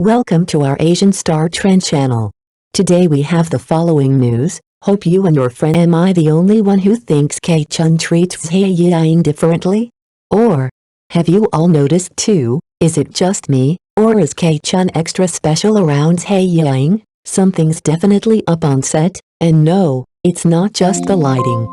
Welcome to our Asian Star Trend channel. Today we have the following news. Hope you and your friend. Am I the only one who thinks Chun treats Zhai Yiying differently? Or have you all noticed too? Is it just me, or is Chun extra special around Zhai Yiying? Something's definitely up on set, and no, it's not just the lighting.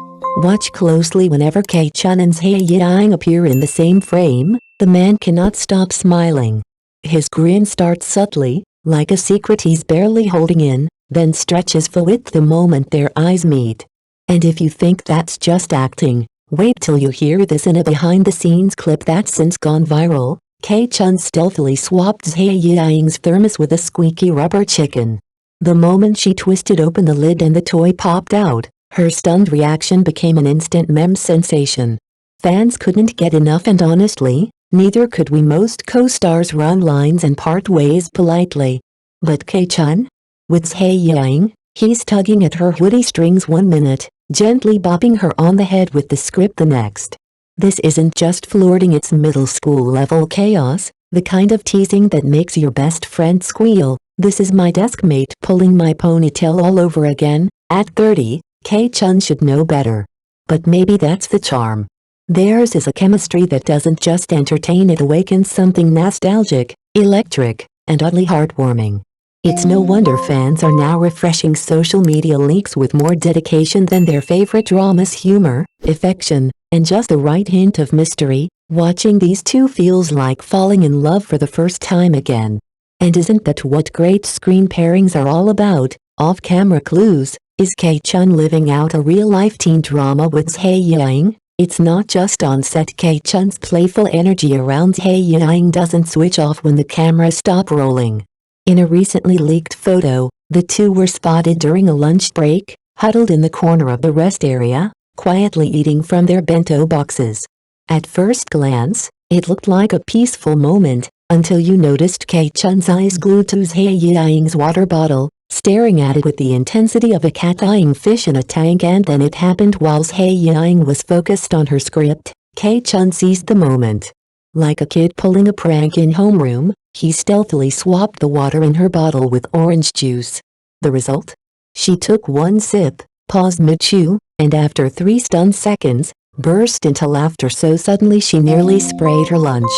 Watch closely. Whenever Chun and Zhai Yiying appear in the same frame, the man cannot stop smiling. His grin starts subtly, like a secret he's barely holding in, then stretches for width the moment their eyes meet. And if you think that's just acting, wait till you hear this in a behind-the-scenes clip that's since gone viral. Chun stealthily swapped Zhai Yiying's thermos with a squeaky rubber chicken. The moment she twisted open the lid and the toy popped out, her stunned reaction became an instant meme sensation. Fans couldn't get enough, and honestly, neither could we. Most co-stars run lines and part ways politely. But Chun? With Zhai Yiying, he's tugging at her hoodie strings one minute, gently bopping her on the head with the script the next. This isn't just flirting, it's middle school level chaos, the kind of teasing that makes your best friend squeal. This is my desk mate pulling my ponytail all over again. At 30, Chun should know better. But maybe that's the charm. Theirs is a chemistry that doesn't just entertain, it awakens something nostalgic, electric, and oddly heartwarming. It's no wonder fans are now refreshing social media leaks with more dedication than their favorite dramas. Humor, affection, and just the right hint of mystery. Watching these two feels like falling in love for the first time again. And isn't that what great screen pairings are all about? Off-camera clues. Is Chun living out a real-life teen drama with Zhai Yiying? It's not just on set. Chun's playful energy around Zhai Yiying doesn't switch off when the cameras stop rolling. In a recently leaked photo, the two were spotted during a lunch break, huddled in the corner of the rest area, quietly eating from their bento boxes. At first glance, it looked like a peaceful moment, until you noticed Chun's eyes glued to Zhai Yiying's water bottle, staring at it with the intensity of a cat eyeing fish in a tank. And then it happened while Zhai Yiying was focused on her script. Chun seized the moment. Like a kid pulling a prank in homeroom, he stealthily swapped the water in her bottle with orange juice. The result? She took one sip, paused mid-chew, and after 3 stunned seconds, burst into laughter so suddenly she nearly sprayed her lunch.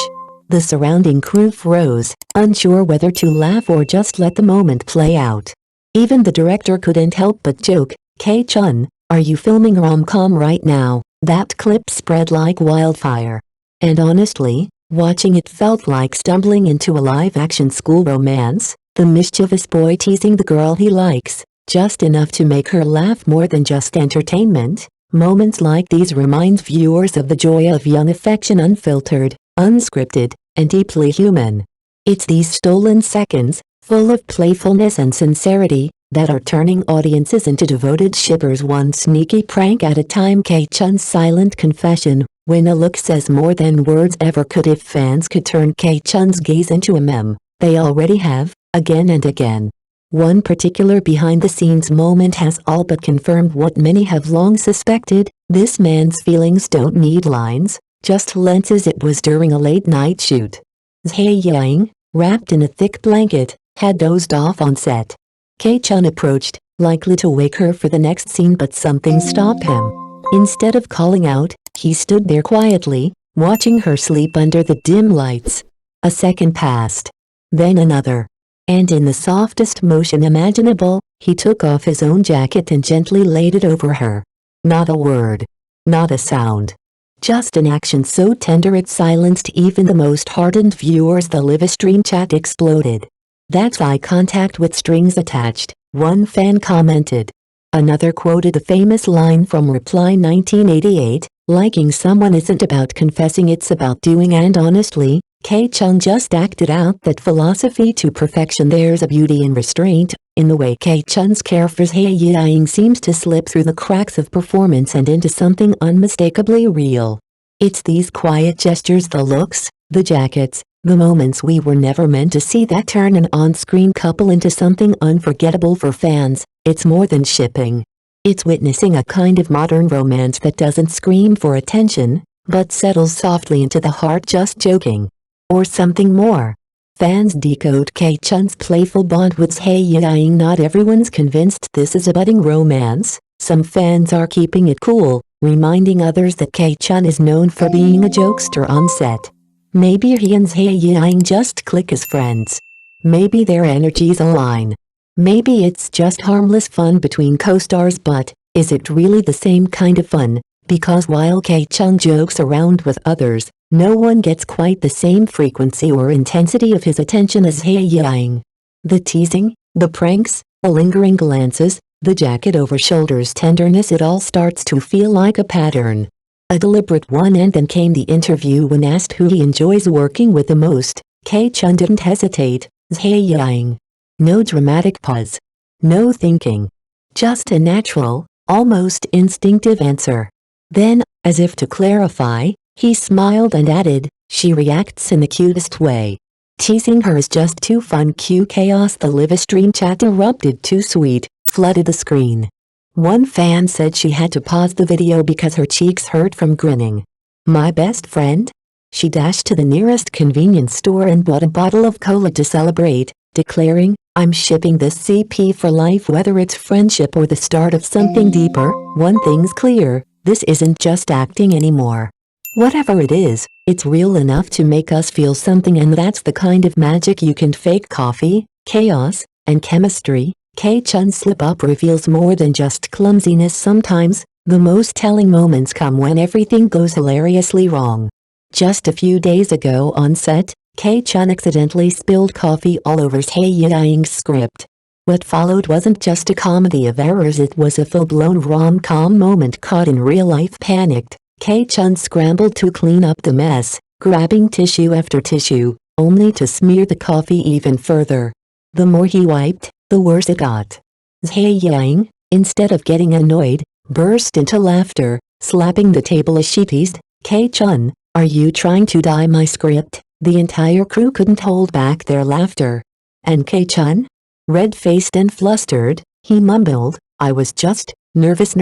The surrounding crew froze, unsure whether to laugh or just let the moment play out. Even the director couldn't help but joke, Chun, are you filming a rom-com right now? That clip spread like wildfire. And honestly, watching it felt like stumbling into a live-action school romance, the mischievous boy teasing the girl he likes, just enough to make her laugh. More than just entertainment, moments like these remind viewers of the joy of young affection, unfiltered, unscripted, and deeply human. It's these stolen seconds, full of playfulness and sincerity, that are turning audiences into devoted shippers, one sneaky prank at a time. Chun's silent confession, when a look says more than words ever could. If fans could turn Chun's gaze into a meme, they already have, again and again. One particular behind-the-scenes moment has all but confirmed what many have long suspected: this man's feelings don't need lines, just lenses. It was during a late-night shoot. Zhai Yiying, wrapped in a thick blanket, had dozed off on set. Chun approached, likely to wake her for the next scene, but something stopped him. Instead of calling out, he stood there quietly, watching her sleep under the dim lights. A second passed. Then another. And in the softest motion imaginable, he took off his own jacket and gently laid it over her. Not a word. Not a sound. Just an action so tender it silenced even the most hardened viewers. The live stream chat exploded. "That's eye contact with strings attached," one fan commented. Another quoted a famous line from Reply 1988, "Liking someone isn't about confessing, it's about doing." And honestly, Chun just acted out that philosophy to perfection. There's a beauty in restraint, in the way Chun's care for Zhai Yiying seems to slip through the cracks of performance and into something unmistakably real. It's these quiet gestures, the looks, the jackets, the moments we were never meant to see, that turn an on-screen couple into something unforgettable. For fans, it's more than shipping. It's witnessing a kind of modern romance that doesn't scream for attention, but settles softly into the heart. Just joking. Or something more. Fans decode K-Chun's playful bond with Zhai Yiying. Not everyone's convinced this is a budding romance. Some fans are keeping it cool, reminding others that K-Chun is known for being a jokester on set. Maybe he and Zhai Yiying just click as friends. Maybe their energies align. Maybe it's just harmless fun between co-stars, but is it really the same kind of fun? Because while K-Chun jokes around with others, no one gets quite the same frequency or intensity of his attention as Zhai Yiying. The teasing, the pranks, the lingering glances, the jacket over shoulders tenderness, it all starts to feel like a pattern. A deliberate one. And then came the interview. When asked who he enjoys working with the most, K-Chun didn't hesitate. Zhai Yiying. No dramatic pause. No thinking. Just a natural, almost instinctive answer. Then, as if to clarify, he smiled and added, "She reacts in the cutest way. Teasing her is just too fun." Cue chaos. The live stream chat erupted. Too sweet, flooded the screen. One fan said she had to pause the video because her cheeks hurt from grinning. "My best friend?" She dashed to the nearest convenience store and bought a bottle of cola to celebrate, declaring, "I'm shipping this CP for life." Whether it's friendship or the start of something deeper, one thing's clear, this isn't just acting anymore. Whatever it is, it's real enough to make us feel something, and that's the kind of magic you can fake. Coffee, chaos, and chemistry. K-Chun's slip-up reveals more than just clumsiness. Sometimes, the most telling moments come when everything goes hilariously wrong. Just a few days ago on set, K-Chun accidentally spilled coffee all over Zhai Yiying's script. What followed wasn't just a comedy of errors, it was a full-blown rom-com moment. Caught in real-life. Panicked, K-Chun scrambled to clean up the mess, grabbing tissue after tissue, only to smear the coffee even further. The more he wiped, the worse it got. Zhai Yiying, instead of getting annoyed, burst into laughter, slapping the table as she teased, "K-Chun, are you trying to dye my script?" The entire crew couldn't hold back their laughter. And K-Chun? Red-faced and flustered, he mumbled, "I was just nervous."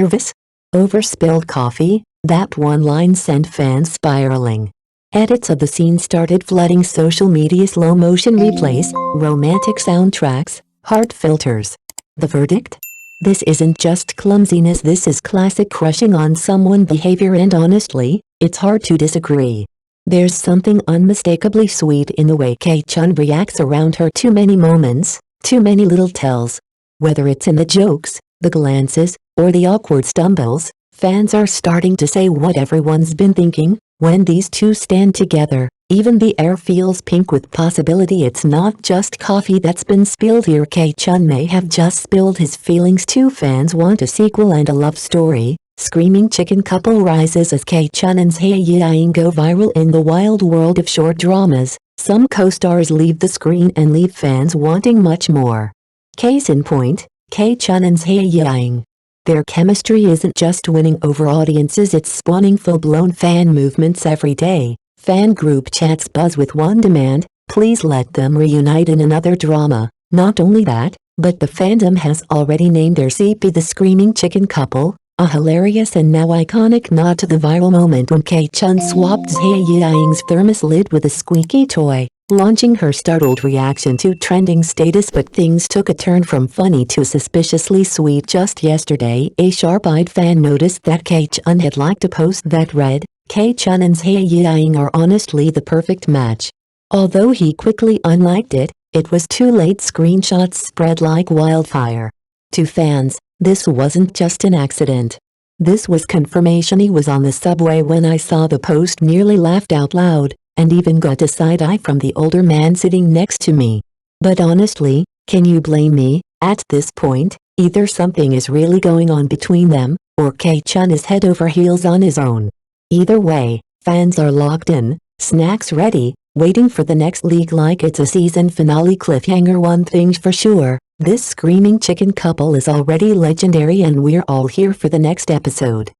Over spilled coffee. That one line sent fans spiraling. Edits of the scene started flooding social media. Slow-motion replays, romantic soundtracks, heart filters. The verdict? This isn't just clumsiness, this is classic crushing on someone behavior, and honestly, it's hard to disagree. There's something unmistakably sweet in the way K-Chun reacts around her. Too many moments, too many little tells. Whether it's in the jokes, the glances, or the awkward stumbles, fans are starting to say what everyone's been thinking. When these two stand together, even the air feels pink with possibility. It's not just coffee that's been spilled here. K-Chun may have just spilled his feelings too. Fans want a sequel and a love story. Screaming chicken couple rises as K-Chun and Zhai Yiying go viral. In the wild world of short dramas, some co-stars leave the screen and leave fans wanting much more. Case in point, K-Chun and Zhai Yiying. Their chemistry isn't just winning over audiences, it's spawning full-blown fan movements every day. Fan group chats buzz with one demand: please let them reunite in another drama. Not only that, but the fandom has already named their CP the Screaming Chicken Couple, a hilarious and now iconic nod to the viral moment when K-Chun swapped Zhai Yiying's thermos lid with a squeaky toy, launching her startled reaction to trending status. But things took a turn from funny to suspiciously sweet. Just yesterday, a sharp-eyed fan noticed that K-Chun had liked a post that read, "K-Chun and Zhai Yiying are honestly the perfect match." Although he quickly unliked it, it was too late. Screenshots spread like wildfire. To fans, this wasn't just an accident. This was confirmation. He was on the subway when I saw the post, nearly laughed out loud, and even got a side-eye from the older man sitting next to me. But honestly, can you blame me? At this point, either something is really going on between them, or K-Chun is head over heels on his own. Either way, fans are locked in, snacks ready, waiting for the next league like it's a season finale cliffhanger. One thing's for sure, this screaming chicken couple is already legendary, and we're all here for the next episode.